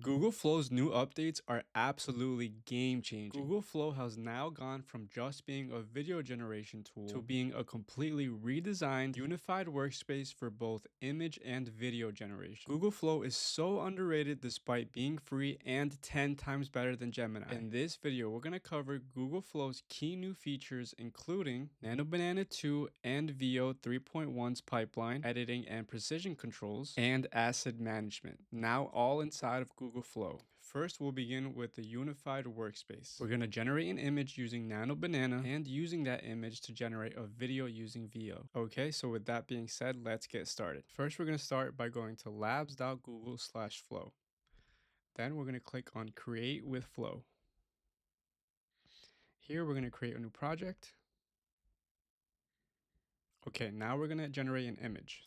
Google Flow's new updates are absolutely game-changing. Google Flow has now gone from just being a video generation tool to being a completely redesigned, unified workspace for both image and video generation. Google Flow is so underrated despite being free and 10 times better than Gemini. In this video, we're going to cover Google Flow's key new features, including Nano Banana 2 and Veo 3.1's pipeline, editing and precision controls, and asset management, now all inside of Google Flow. First, we'll begin with the unified workspace. We're going to generate an image using Nano Banana and using that image to generate a video using Veo. Okay, so with that being said, let's get started. First, we're going to start by going to labs.google/flow. Then we're going to click on Create with Flow. Here, we're going to create a new project. Okay, now we're going to generate an image.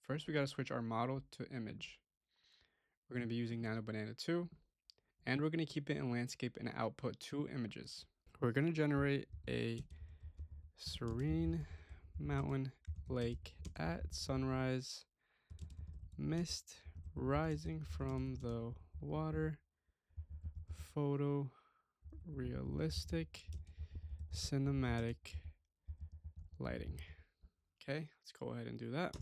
First, we got to switch our model to image. We're going to be using Nano Banana 2, and we're going to keep it in landscape and output 2 images. We're going to generate a serene mountain lake at sunrise, mist rising from the water, photo realistic cinematic lighting. Okay, let's go ahead and do that.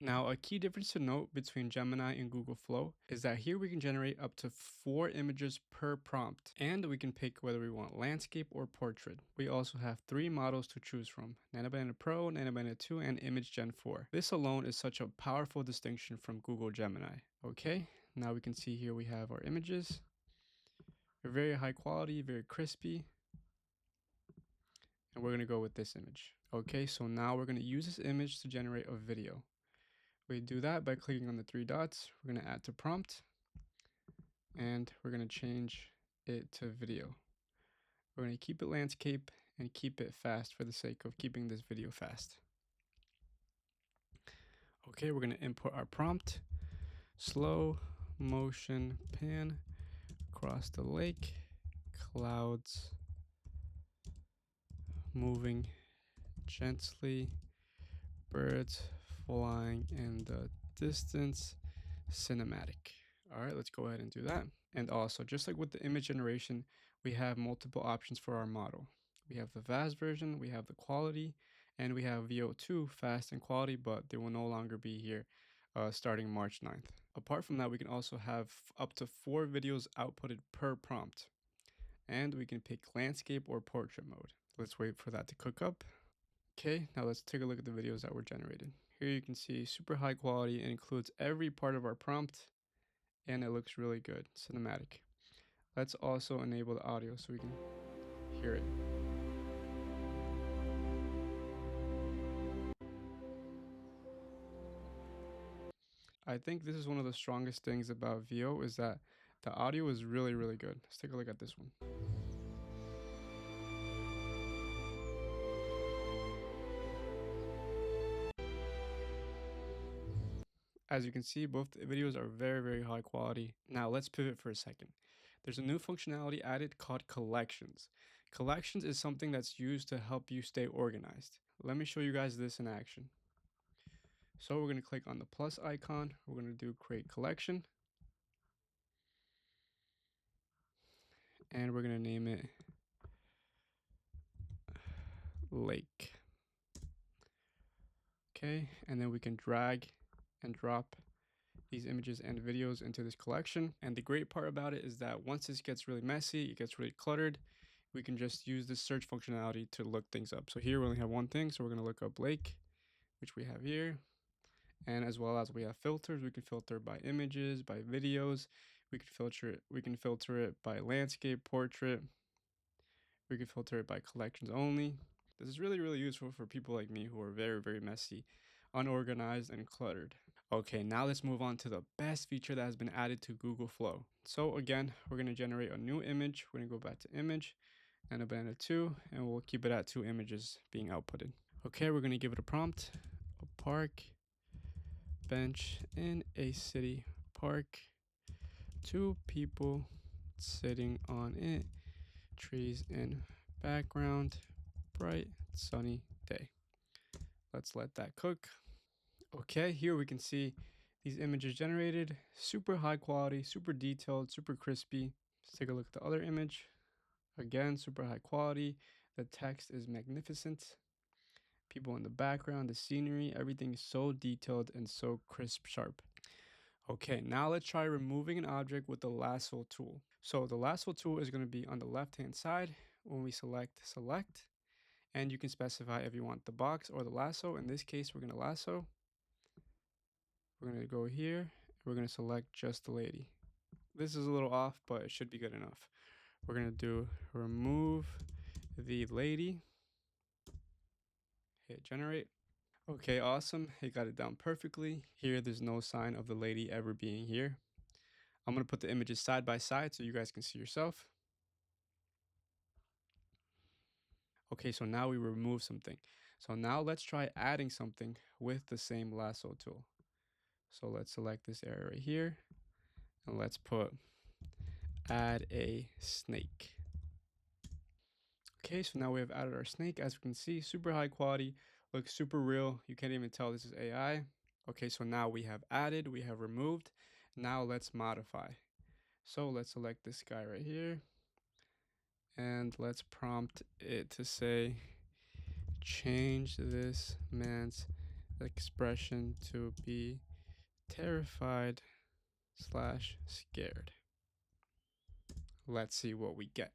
Now, a key difference to note between Gemini and Google Flow is that here we can generate up to 4 images per prompt, and we can pick whether we want landscape or portrait. We also have 3 models to choose from: Nano Banana Pro, Nano Banana 2, and Image Gen 4. This alone is such a powerful distinction from Google Gemini. Okay, now we can see here we have our images. They're very high quality, very crispy. And we're going to go with this image. Okay, so now we're going to use this image to generate a video. We do that by clicking on the 3 dots. We're going to add to prompt, and we're going to change it to video. We're going to keep it landscape and keep it fast for the sake of keeping this video fast. Okay, we're going to import our prompt. Slow motion pan across the lake, clouds moving gently, birds flying in the distance, cinematic. All right, let's go ahead and do that. And also, just like with the image generation, we have multiple options for our model. We have the fast version, we have the quality, and we have Veo 2 fast and quality, but they will no longer be here starting March 9th. Apart from that, we can also have up to 4 videos outputted per prompt. And we can pick landscape or portrait mode. Let's wait for that to cook up. Okay, now let's take a look at the videos that were generated. Here you can see super high quality. It includes every part of our prompt, and it looks really good, cinematic. Let's also enable the audio so we can hear it. I think this is one of the strongest things about Veo is that the audio is really, really good. Let's take a look at this one. As you can see, both the videos are very, very high quality. Now let's pivot for a second. There's a new functionality added called collections. Collections is something that's used to help you stay organized. Let me show you guys this in action. So we're going to click on the plus icon. We're going to do create collection. And we're going to name it lake. Okay, and then we can drag and drop these images and videos into this collection. And the great part about it is that once this gets really messy, it gets really cluttered, we can just use this search functionality to look things up. So here we only have one thing, so we're going to look up lake, which we have here. And as well as we have filters, we can filter by images, by videos, we can filter it by landscape, portrait, we can filter it by collections only. This is really, really useful for people like me who are very, very messy, unorganized, and cluttered. Okay, now let's move on to the best feature that has been added to Google Flow. So again, we're going to generate a new image. We're going to go back to image, Nano Banana 2, and we'll keep it at 2 images being outputted. Okay, we're going to give it a prompt, a park bench in a city park, 2 people sitting on it, trees in background, bright sunny day. Let's let that cook. Okay, here we can see These images generated, super high quality, super detailed, super crispy. Let's take a look at the other image. Again, super high quality. The text is magnificent. People in the background, the scenery, everything is so detailed and so crisp, sharp. Okay, now let's try removing an object with the lasso tool. So the lasso tool is going to be on the left-hand side. When we select, and you can specify if you want the box or the lasso. In this case, we're going to lasso. We're going to go here. We're going to select just the lady. This is a little off, but it should be good enough. We're going to do remove the lady. Hit generate. Okay, awesome. It got it down perfectly. Here, there's no sign of the lady ever being here. I'm going to put the images side by side so you guys can see yourself. Okay, so now we remove something. So now let's try adding something with the same lasso tool. So let's select this area right here and let's put add a snake. Okay, so now we have added our snake. As we can see, super high quality, looks super real. You can't even tell this is AI. Okay, so now we have added, we have removed. Now let's modify. So let's select this guy right here and let's prompt it to say, change this man's expression to be terrified / scared. Let's see what we get.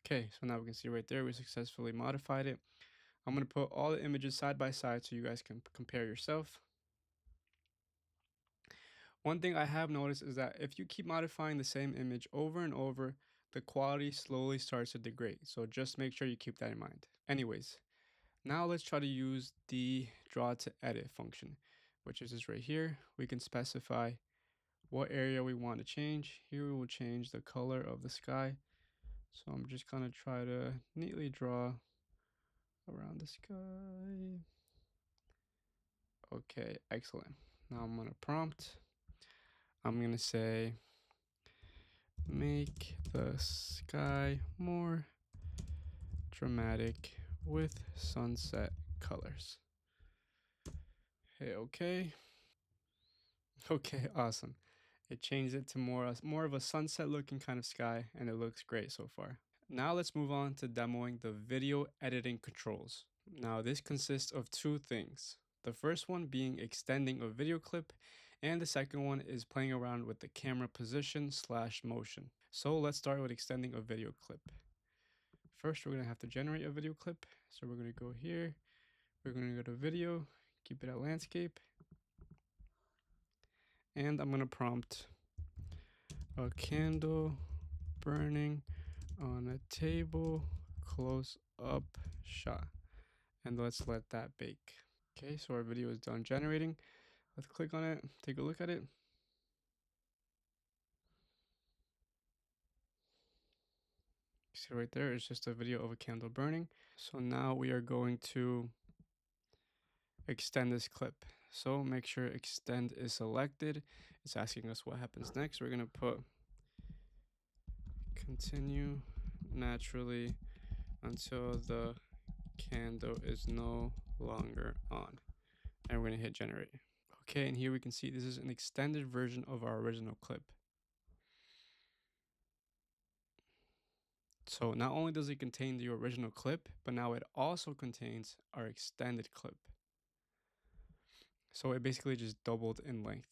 Okay, so now we can see right there, we successfully modified it. I'm going to put all the images side by side so you guys can compare yourself. One thing I have noticed is that if you keep modifying the same image over and over, the quality slowly starts to degrade. So just make sure you keep that in mind. Anyways, now let's try to use the draw to edit function, which is this right here. We can specify what area we want to change. Here we will change the color of the sky. So I'm just gonna try to neatly draw around the sky. Okay, excellent. Now I'm gonna prompt. I'm gonna say, make the sky more dramatic with sunset colors. Hey, okay. Okay, awesome. It changed it to more of a sunset looking kind of sky, and it looks great so far. Now let's move on to demoing the video editing controls. Now this consists of two things. The first one being extending a video clip, and the second one is playing around with the camera position / motion. So let's start with extending a video clip. First, we're gonna have to generate a video clip. So we're gonna go here, we're gonna go to video, keep it at landscape, and I'm gonna prompt a candle burning on a table close up shot, and let's let that bake. Okay, so our video is done generating. Let's click on it, take a look at it. See right there, it's just a video of a candle burning. So now we are going to extend this clip. So make sure extend is selected. It's asking us what happens next. We're gonna put continue naturally until the candle is no longer on. And we're gonna hit generate. Okay, and here we can see this is an extended version of our original clip. So not only does it contain the original clip, but now it also contains our extended clip. So it basically just doubled in length.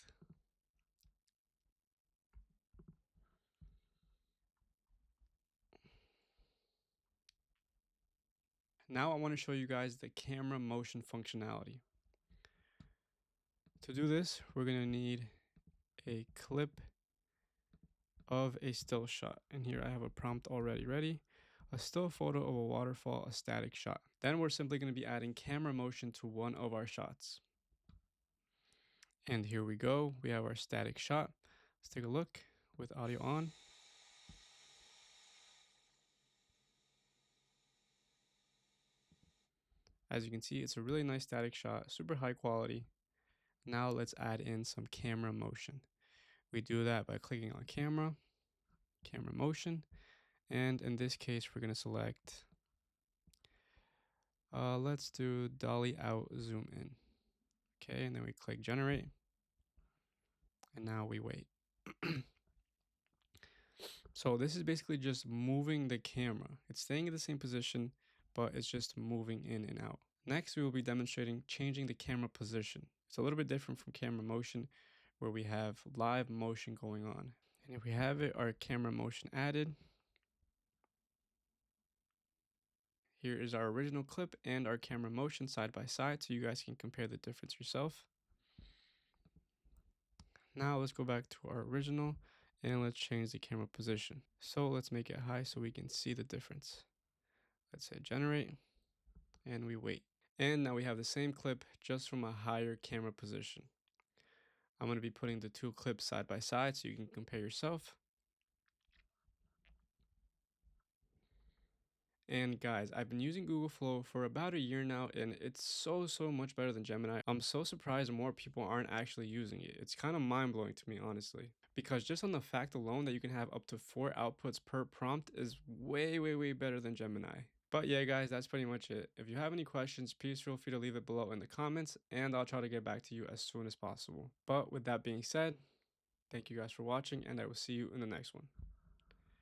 Now I want to show you guys the camera motion functionality. To do this, we're going to need a clip of a still shot. And here I have a prompt already ready. A still photo of a waterfall, a static shot. Then we're simply going to be adding camera motion to one of our shots. And here we go. We have our static shot. Let's take a look with audio on. As you can see, it's a really nice static shot, super high quality. Now let's add in some camera motion. We do that by clicking on camera, camera motion, and in this case, we're going to select, let's do dolly out, zoom in. Okay, and then we click generate. and now we wait. So this is basically just moving the camera. It's staying in the same position, but it's just moving in and out. Next, we will be demonstrating changing the camera position. It's a little bit different from camera motion, where we have live motion going on. And if we have it, our camera motion added. Here is our original clip and our camera motion side by side, so you guys can compare the difference yourself. Now let's go back to our original and let's change the camera position. So let's make it high so we can see the difference. Let's say generate and we wait. And now we have the same clip just from a higher camera position. I'm going to be putting the two clips side by side so you can compare yourself. And guys, I've been using Google Flow for about a year now, and it's so much better than Gemini. I'm so surprised more people aren't actually using it. It's kind of mind-blowing to me, honestly. Because just on the fact alone that you can have up to 4 outputs per prompt is way better than Gemini. But yeah, guys, that's pretty much it. If you have any questions, please feel free to leave it below in the comments, and I'll try to get back to you as soon as possible. But with that being said, thank you guys for watching, and I will see you in the next one.